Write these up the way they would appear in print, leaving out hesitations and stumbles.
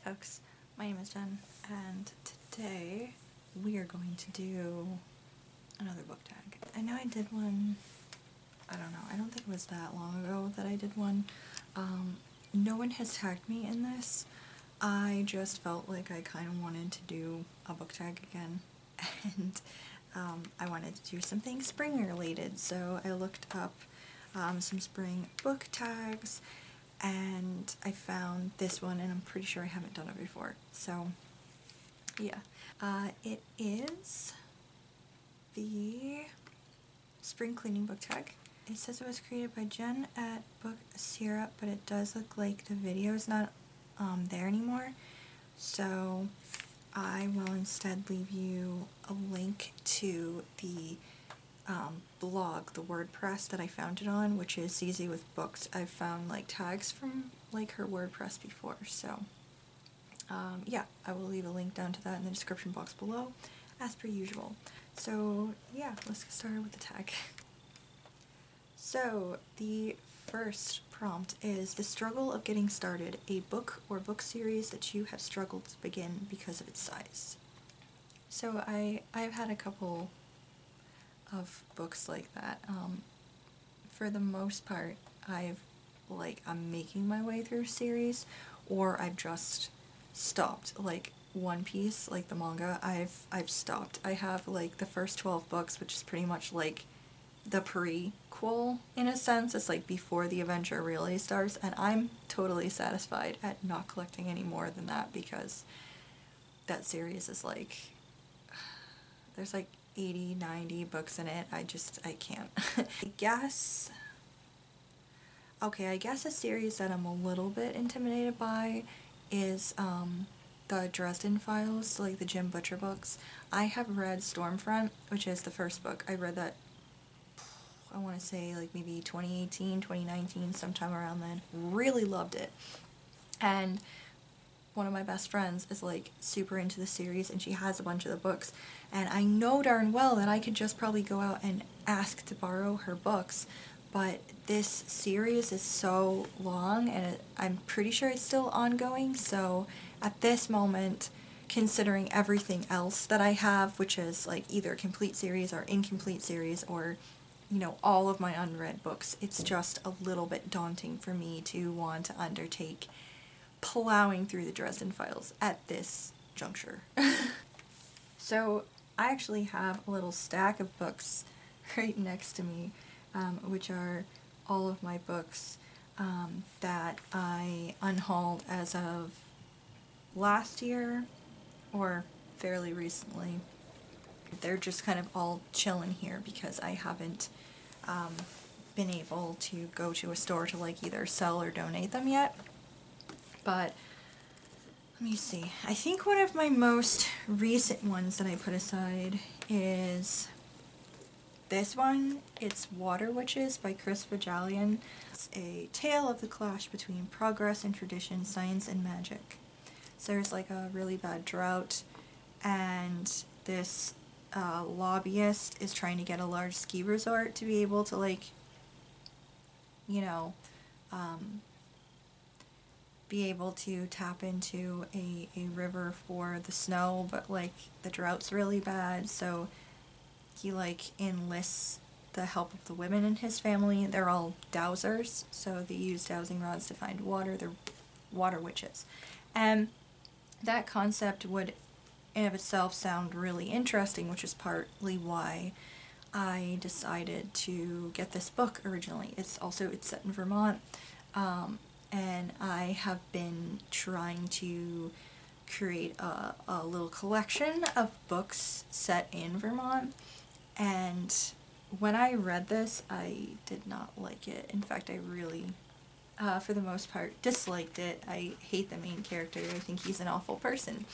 folks, my name is Jen, and today we are going to do another book tag. I know I did one, I don't know, I don't think it was that long ago that I did one. No one has tagged me in this. I just felt like I kind of wanted to do a book tag again, and I wanted to do something spring related, so I looked up some spring book tags, and I found this one, and I'm pretty sure I haven't done it before, so yeah. It is the spring cleaning book tag. It says it was created by Jen at BookSyrup, but it does look like the video is not there anymore, so I will instead leave you a link to the blog, the WordPress that I found it on, which is ZeZee With Books. I've found like tags from like her WordPress before, so yeah, I will leave a link down to that in the description box below, as per usual. So yeah, let's get started with the tag. So the first prompt is the struggle of getting started, a book or book series that you have struggled to begin because of its size. So I've had a couple of books like that. For the most part, I'm making my way through a series, or I've just stopped. Like One Piece, like the manga, I've stopped. I have like the first 12 books, which is pretty much like the prequel in a sense. It's like before the adventure really starts, and I'm totally satisfied at not collecting any more than that, because that series is like, there's like 80, 90 books in it. I can't. I guess a series that I'm a little bit intimidated by is the Dresden Files, like the Jim Butcher books. I have read Stormfront, which is the first book. I read that, I want to say like maybe 2018, 2019, sometime around then. Really loved it. And one of my best friends is like super into the series, and she has a bunch of the books, and I know darn well that I could just probably go out and ask to borrow her books, but this series is so long, and I'm pretty sure it's still ongoing, so at this moment, considering everything else that I have, which is like either a complete series or incomplete series, or you know, all of my unread books, it's just a little bit daunting for me to want to undertake plowing through the Dresden Files at this juncture. So I actually have a little stack of books right next to me, which are all of my books that I unhauled as of last year or fairly recently. They're just kind of all chilling here because I haven't been able to go to a store to like either sell or donate them yet. But let me see. I think one of my most recent ones that I put aside is this one. It's Water Witches by Chris Bajalian. It's a tale of the clash between progress and tradition, science and magic. So there's like a really bad drought, and this lobbyist is trying to get a large ski resort to be able to, like, you know, be able to tap into a river for the snow, but like the drought's really bad, so he like enlists the help of the women in his family. They're all dowsers, so they use dowsing rods to find water. They're water witches, and that concept would in of itself sound really interesting, which is partly why I decided to get this book originally. It's set in Vermont, and I have been trying to create a little collection of books set in Vermont, and when I read this, I did not like it. In fact, I really, for the most part, disliked it. I hate the main character. I think he's an awful person.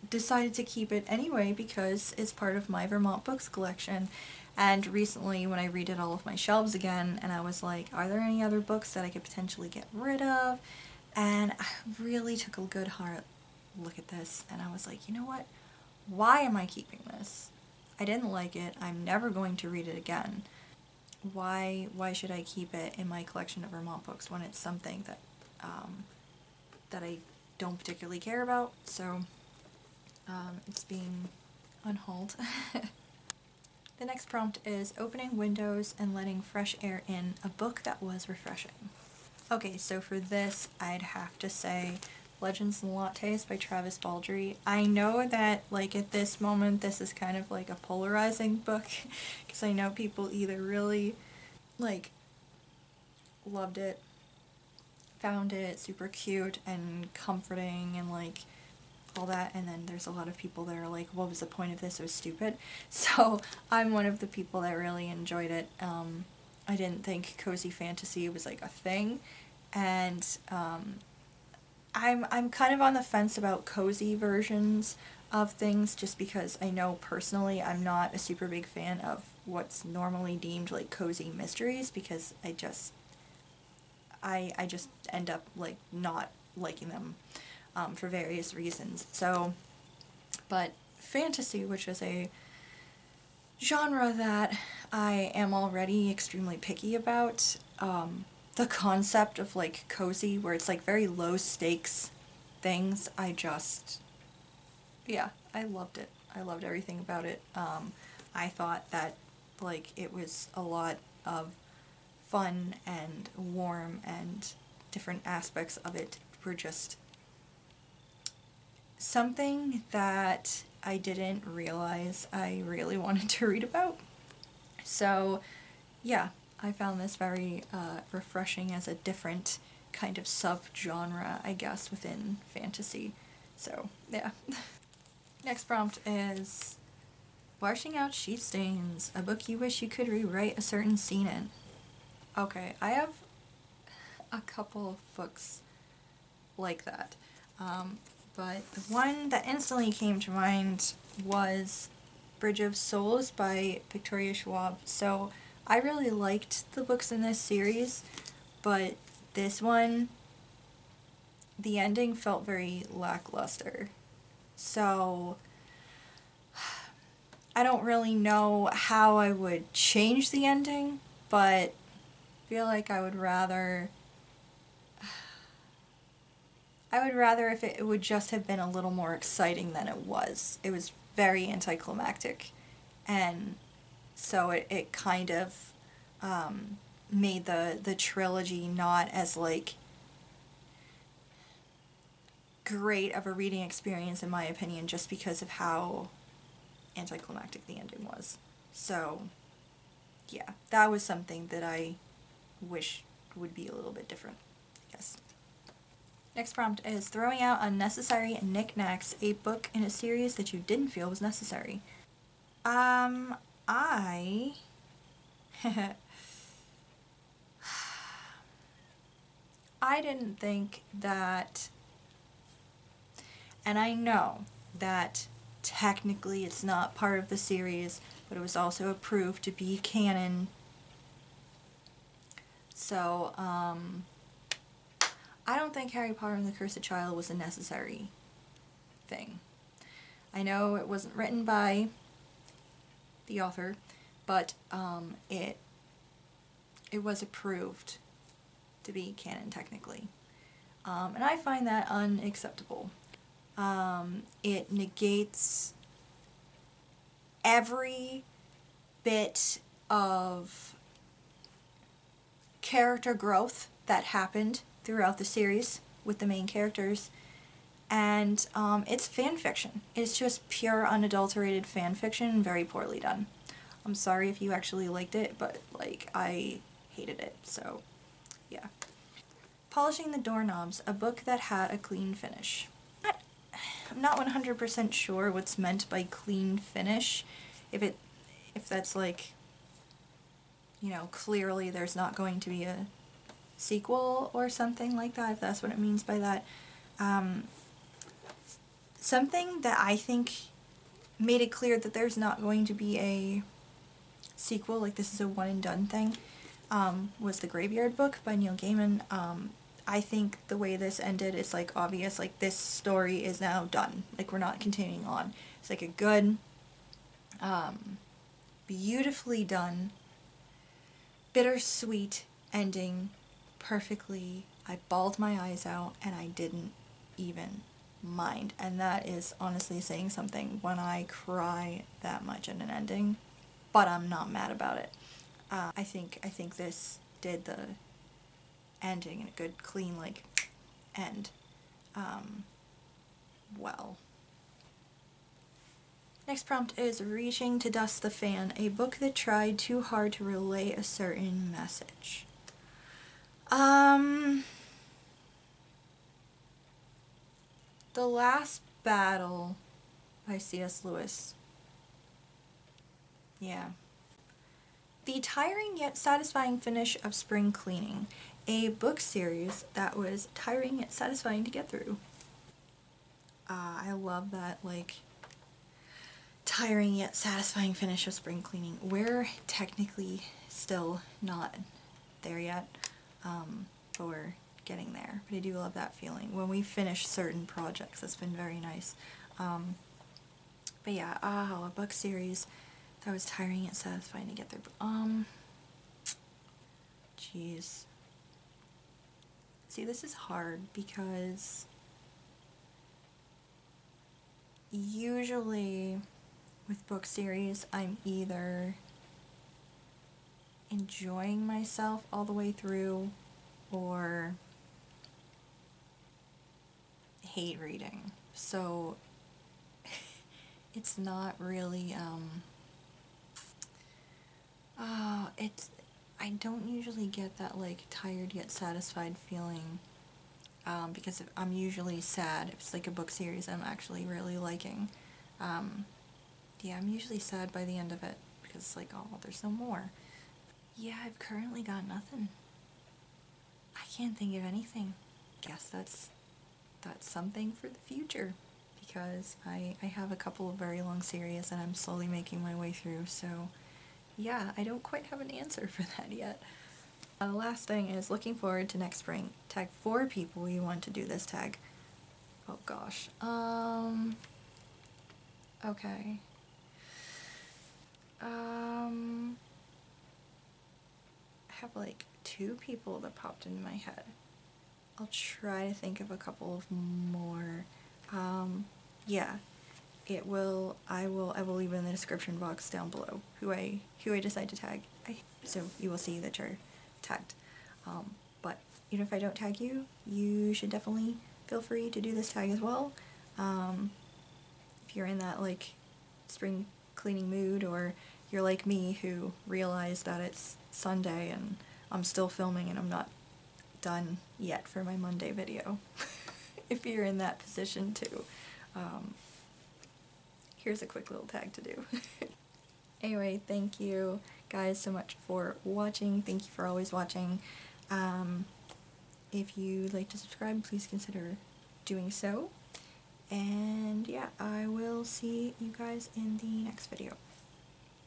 Decided to keep it anyway because it's part of my Vermont Books collection. And recently when I redid all of my shelves again, and I was like, are there any other books that I could potentially get rid of? And I really took a good hard look at this, and I was like, you know what? Why am I keeping this? I didn't like it. I'm never going to read it again. Why should I keep it in my collection of Vermont books when it's something that that I don't particularly care about, so it's being unhauled. The next prompt is opening windows and letting fresh air in, a book that was refreshing. Okay, so for this, I'd have to say Legends and Lattes by Travis Baldree. I know that, like, at this moment, this is kind of like a polarizing book, because I know people either really, like, loved it, found it super cute and comforting and, like, all that, and then there's a lot of people that are like, what was the point of this? It was stupid. So I'm one of the people that really enjoyed it. I didn't think cozy fantasy was like a thing, and I'm kind of on the fence about cozy versions of things, just because I know personally I'm not a super big fan of what's normally deemed like cozy mysteries, because I just end up like not liking them for various reasons. So, but fantasy, which is a genre that I am already extremely picky about, the concept of like cozy, where it's like very low stakes things, yeah, I loved it. I loved everything about it. I thought that like it was a lot of fun and warm, and different aspects of it were just something that I didn't realize I really wanted to read about. So yeah, I found this very refreshing as a different kind of subgenre, I guess, within fantasy. So yeah. Next prompt is Washing Out Sheet Stains, a book you wish you could rewrite a certain scene in. Okay, I have a couple of books like that. But the one that instantly came to mind was Bridge of Souls by Victoria Schwab. So I really liked the books in this series, but this one, the ending felt very lackluster. So I don't really know how I would change the ending, but I feel like I would rather if it would just have been a little more exciting than it was. It was very anticlimactic, and so it kind of made the trilogy not as like great of a reading experience, in my opinion, just because of how anticlimactic the ending was. So yeah, that was something that I wish would be a little bit different, I guess. Next prompt is throwing out unnecessary knickknacks, a book in a series that you didn't feel was necessary. I I didn't think that, and I know that technically it's not part of the series, but it was also approved to be canon. So, I don't think Harry Potter and the Cursed Child was a necessary thing. I know it wasn't written by the author, but it was approved to be canon technically. And I find that unacceptable. It negates every bit of character growth that happened throughout the series with the main characters, and it's fan fiction. It's just pure unadulterated fan fiction, very poorly done. I'm sorry if you actually liked it, but like I hated it, so yeah. Polishing the Doorknobs, a book that had a clean finish. I'm not 100% sure what's meant by clean finish. If that's like, you know, clearly there's not going to be a sequel or something like that, if that's what it means by that. Something that I think made it clear that there's not going to be a sequel, like this is a one and done thing, was The Graveyard Book by Neil Gaiman. I think the way this ended is like obvious, like this story is now done, like we're not continuing on. It's like a good, beautifully done, bittersweet ending, perfectly. I bawled my eyes out and I didn't even mind, and that is honestly saying something when I cry that much in an ending, but I'm not mad about it. I think this did the ending in a good, clean, like, end. Well. Next prompt is Reaching to Dust the Fan, a book that tried too hard to relay a certain message. The Last Battle by C.S. Lewis. Yeah. The tiring yet satisfying finish of Spring Cleaning, a book series that was tiring yet satisfying to get through. I love that, like, tiring yet satisfying finish of Spring Cleaning. We're technically still not there yet, but we're getting there. But I do love that feeling when we finish certain projects. It's been very nice. But yeah, a book series that was tiring yet satisfying to get through. Jeez. See, this is hard because usually with book series, I'm either enjoying myself all the way through or hate reading. So it's not really, I don't usually get that, like, tired yet satisfied feeling, because I'm usually sad. If it's like a book series I'm actually really liking, yeah, I'm usually sad by the end of it, because it's like, oh, there's no more. Yeah, I've currently got nothing. I can't think of anything. Guess that's something for the future, because I have a couple of very long series and I'm slowly making my way through, so yeah, I don't quite have an answer for that yet. The last thing is looking forward to next spring. Tag 4 people you want to do this tag. Oh gosh. Okay. I have like 2 people that popped into my head. I'll try to think of a couple of more. Yeah. I will leave in the description box down below who I decide to tag. So you will see that you're tagged. But even if I don't tag you, you should definitely feel free to do this tag as well. If you're in that, like, spring cleaning mood, or you're like me who realized that it's Sunday and I'm still filming and I'm not done yet for my Monday video. If you're in that position too, here's a quick little tag to do. Anyway, thank you guys so much for watching. Thank you for always watching. If you'd like to subscribe, please consider doing so. And yeah, I will see you guys in the next video.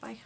Bye.